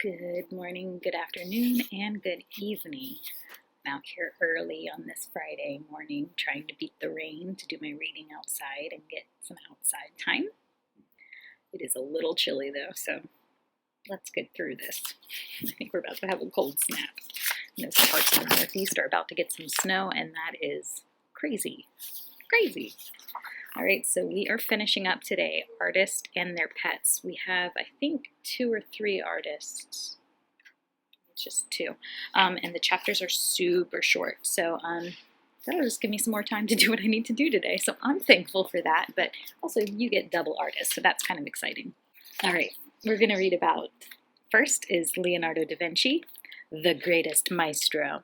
Good morning, good afternoon, and good evening. I'm out here early on this Friday morning trying to beat the rain to do my reading outside and get some outside time. It is a little chilly though, so let's get through this. I think we're about to have a cold snap. And those parts of the Northeast are about to get some snow, and that is crazy. Crazy. All right, so we are finishing up today, Artists and Their Pets. We have, I think, 2 or 3 artists. It's just 2. And the chapters are super short, so that'll just give me some more time to do what I need to do today. So I'm thankful for that, but also you get double artists, so that's kind of exciting. All right, we're going to read about, first is Leonardo da Vinci, the greatest maestro.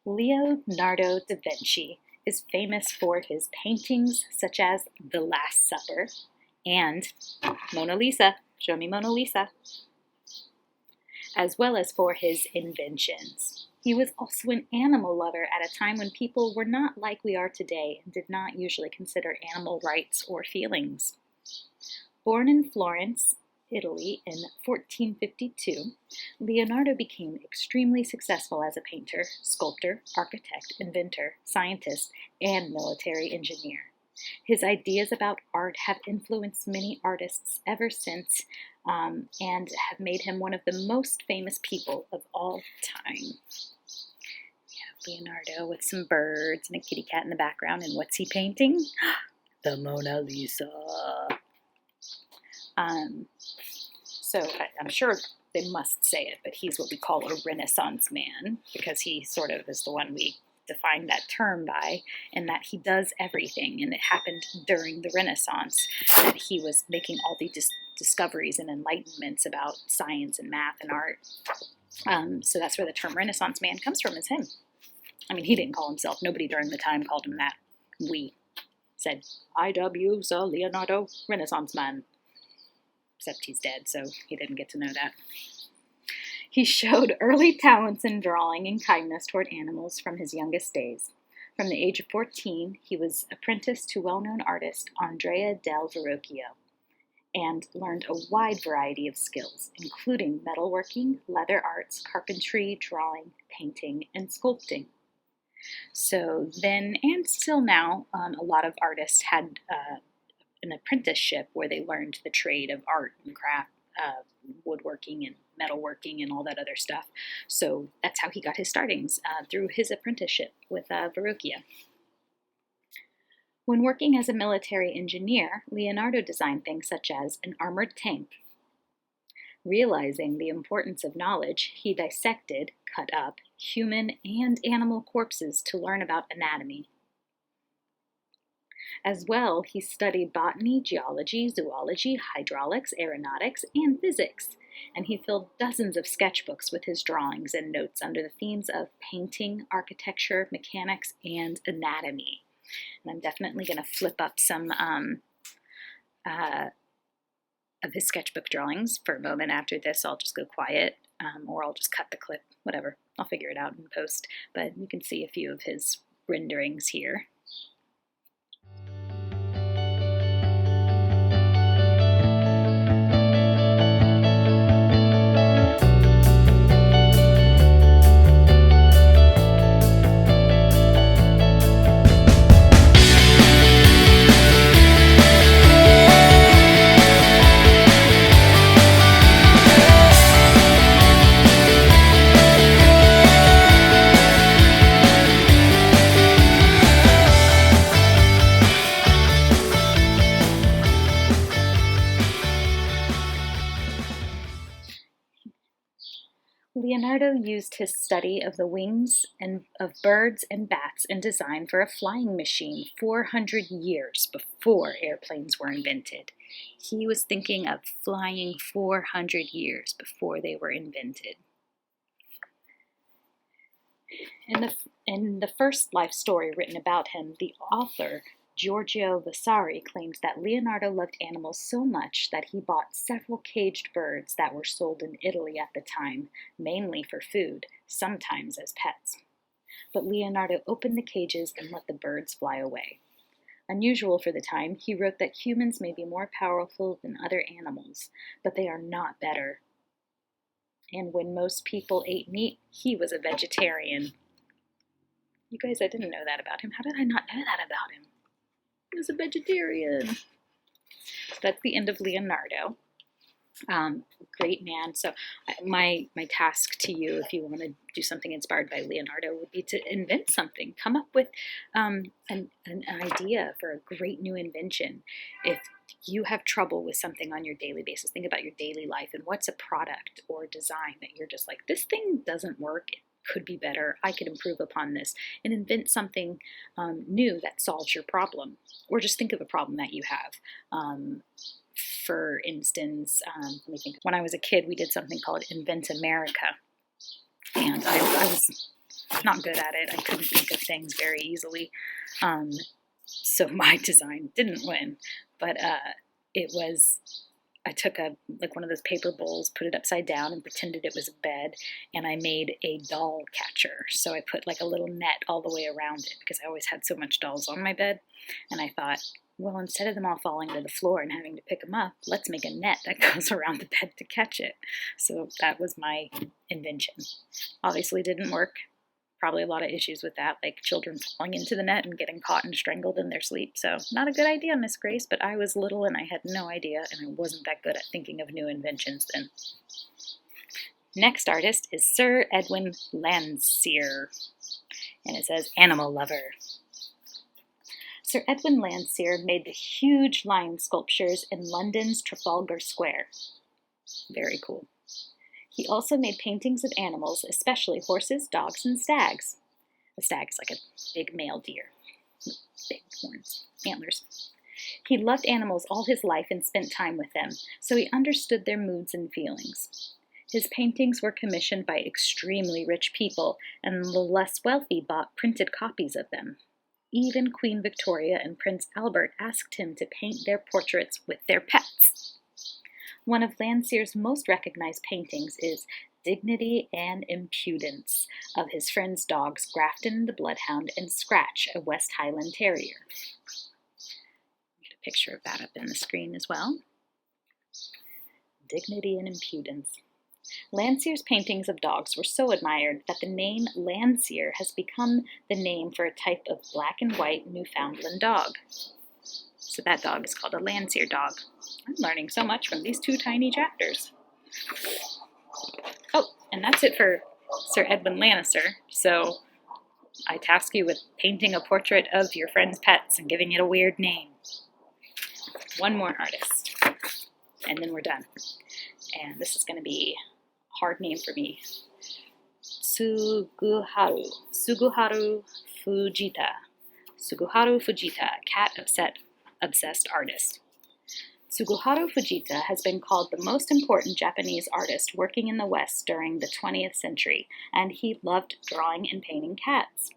Leonardo da Vinci is famous for his paintings such as The Last Supper and Mona Lisa, show me Mona Lisa, as well as for his inventions. He was also an animal lover at a time when people were not like we are today and did not usually consider animal rights or feelings. Born in Florence, Italy in 1452, Leonardo became extremely successful as a painter, sculptor, architect, inventor, scientist, and military engineer. His ideas about art have influenced many artists ever since and have made him one of the most famous people of all time. We have Leonardo with some birds and a kitty cat in the background, and what's he painting? The Mona Lisa. So I'm sure they must say it, but he's what we call a Renaissance man, because he sort of is the one we define that term by, and that he does everything. And it happened during the Renaissance that he was making all these discoveries and enlightenments about science and math and art. So that's where the term Renaissance man comes from, is him. I mean, he didn't call himself. Nobody during the time called him that. We said, I.W. Sir Leonardo Renaissance man. Except he's dead, so he didn't get to know that. He showed early talents in drawing and kindness toward animals from his youngest days. From the age of 14, he was apprenticed to well-known artist Andrea del Verrocchio and learned a wide variety of skills, including metalworking, leather arts, carpentry, drawing, painting, and sculpting. So then, and still now, a lot of artists had an apprenticeship where they learned the trade of art and craft, woodworking and metalworking and all that other stuff. So that's how he got his startings, through his apprenticeship with Verrocchio. When working as a military engineer, Leonardo designed things such as an armored tank. Realizing the importance of knowledge, he dissected, cut up, human and animal corpses to learn about anatomy. As well, he studied botany, geology, zoology, hydraulics, aeronautics, and physics, and he filled dozens of sketchbooks with his drawings and notes under the themes of painting, architecture, mechanics, and anatomy. And I'm definitely going to flip up some of his sketchbook drawings for a moment after this. I'll just go quiet, or I'll just cut the clip, whatever. I'll figure it out in post, but you can see a few of his renderings here. Leonardo used his study of the wings of birds and bats in design for a flying machine 400 years before airplanes were invented. He was thinking of flying 400 years before they were invented. In the first life story written about him, the author Giorgio Vasari claims that Leonardo loved animals so much that he bought several caged birds that were sold in Italy at the time, mainly for food, sometimes as pets. But Leonardo opened the cages and let the birds fly away. Unusual for the time, he wrote that humans may be more powerful than other animals, but they are not better. And when most people ate meat, he was a vegetarian. You guys, I didn't know that about him. How did I not know that about him? He was a vegetarian. That's the end of Leonardo. Great man. So my task to you, if you want to do something inspired by Leonardo, would be to invent something. Come up with an idea for a great new invention. If you have trouble with something on your daily basis, think about your daily life and what's a product or design that you're just like, this thing doesn't work. It could be better. I could improve upon this, and invent something new that solves your problem. Or just think of a problem that you have. For instance, let me think. When I was a kid, we did something called Invent America, and I was not good at it. I couldn't think of things very easily, so my design didn't win. But it was, I took one of those paper bowls, put it upside down, and pretended it was a bed, and I made a doll catcher. So I put like a little net all the way around it because I always had so much dolls on my bed, and I thought, well, instead of them all falling to the floor and having to pick them up, let's make a net that goes around the bed to catch it. So that was my invention. Obviously didn't work. Probably a lot of issues with that, like children falling into the net and getting caught and strangled in their sleep. So not a good idea, Miss Grace, but I was little and I had no idea, and I wasn't that good at thinking of new inventions then. Next artist is Sir Edwin Landseer, and it says animal lover. Sir Edwin Landseer made the huge lion sculptures in London's Trafalgar Square. Very cool. He also made paintings of animals, especially horses, dogs, and stags. A stag is like a big male deer with big horns, antlers. He loved animals all his life and spent time with them, so he understood their moods and feelings. His paintings were commissioned by extremely rich people, and the less wealthy bought printed copies of them. Even Queen Victoria and Prince Albert asked him to paint their portraits with their pets. One of Landseer's most recognized paintings is Dignity and Impudence of his friends' dogs Grafton the Bloodhound and Scratch, a West Highland Terrier. Get a picture of that up in the screen as well. Dignity and Impudence. Landseer's paintings of dogs were so admired that the name Landseer has become the name for a type of black and white Newfoundland dog. So that dog is called a Landseer dog. I'm learning so much from these two tiny chapters. Oh, and that's it for Sir Edwin Landseer. So I task you with painting a portrait of your friend's pets and giving it a weird name. One more artist, and then we're done. And this is going to be a hard name for me. Suguharu Foujita. Suguharu Foujita, cat-obsessed artist. Suguharu Foujita has been called the most important Japanese artist working in the West during the 20th century, and he loved drawing and painting cats.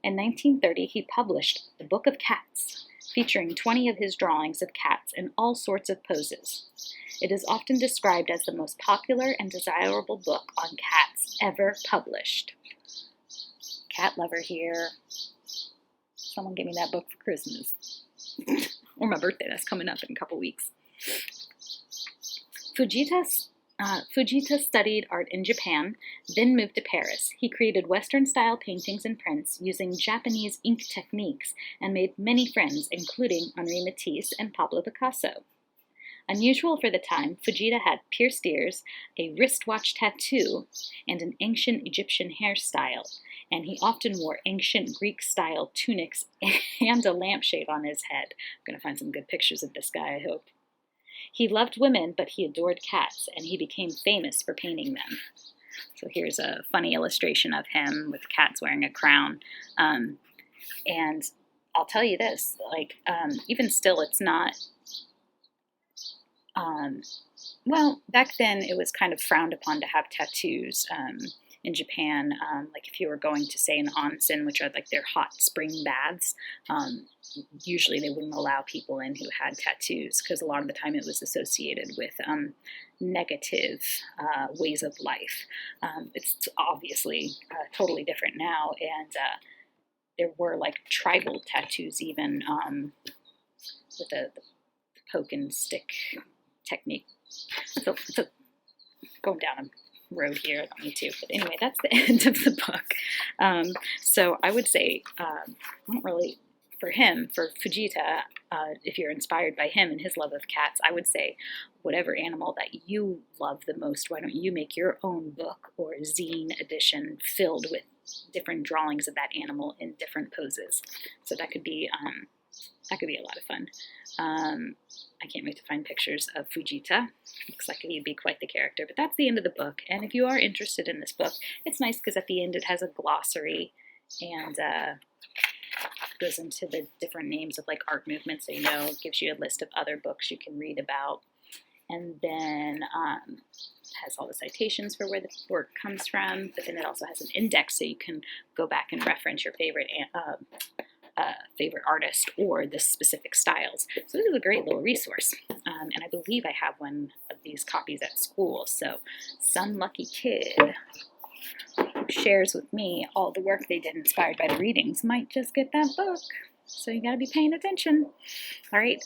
In 1930, he published The Book of Cats, featuring 20 of his drawings of cats in all sorts of poses. It is often described as the most popular and desirable book on cats ever published. Cat lover here. Someone gave me that book for Christmas. Or my birthday, that's coming up in a couple weeks. Foujita studied art in Japan, then moved to Paris. He created Western-style paintings and prints using Japanese ink techniques and made many friends, including Henri Matisse and Pablo Picasso. Unusual for the time, Foujita had pierced ears, a wristwatch tattoo, and an ancient Egyptian hairstyle, and he often wore ancient Greek-style tunics and a lampshade on his head. I'm going to find some good pictures of this guy, I hope. He loved women, but he adored cats, and he became famous for painting them. So here's a funny illustration of him with cats wearing a crown. And I'll tell you this, even still, it's not... well, back then it was kind of frowned upon to have tattoos in Japan. Like if you were going to, say, an onsen, which are like their hot spring baths, usually they wouldn't allow people in who had tattoos because a lot of the time it was associated with negative ways of life. It's obviously totally different now, and there were like tribal tattoos even, with the poke and stick technique. So going down a road here, I don't need to. But anyway, that's the end of the book. So I would say, I don't really, for Foujita, if you're inspired by him and his love of cats, I would say whatever animal that you love the most, why don't you make your own book or zine edition filled with different drawings of that animal in different poses. So that could be a lot of fun. I can't wait to find pictures of Foujita. Looks like he'd be quite the character. But that's the end of the book. And if you are interested in this book, it's nice because at the end it has a glossary and goes into the different names of like art movements, so gives you a list of other books you can read about. And then has all the citations for where the work comes from, but then it also has an index so you can go back and reference your favorite artist or the specific styles. So this is a great little resource. And I believe I have one of these copies at school. So some lucky kid who shares with me all the work they did inspired by the readings might just get that book. So you got to be paying attention. All right.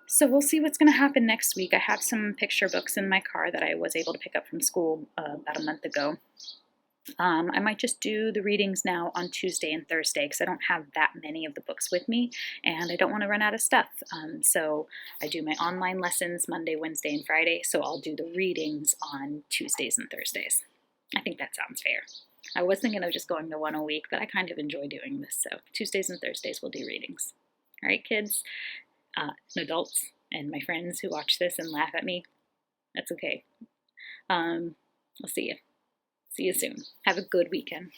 So we'll see what's going to happen next week. I have some picture books in my car that I was able to pick up from school about a month ago. I might just do the readings now on Tuesday and Thursday because I don't have that many of the books with me and I don't want to run out of stuff. So I do my online lessons Monday, Wednesday, and Friday, so I'll do the readings on Tuesdays and Thursdays. I think that sounds fair. I was thinking of just going to one a week, but I kind of enjoy doing this, so Tuesdays and Thursdays we'll do readings. All right, kids, and adults, and my friends who watch this and laugh at me, that's okay. I'll see you. See you soon. Have a good weekend.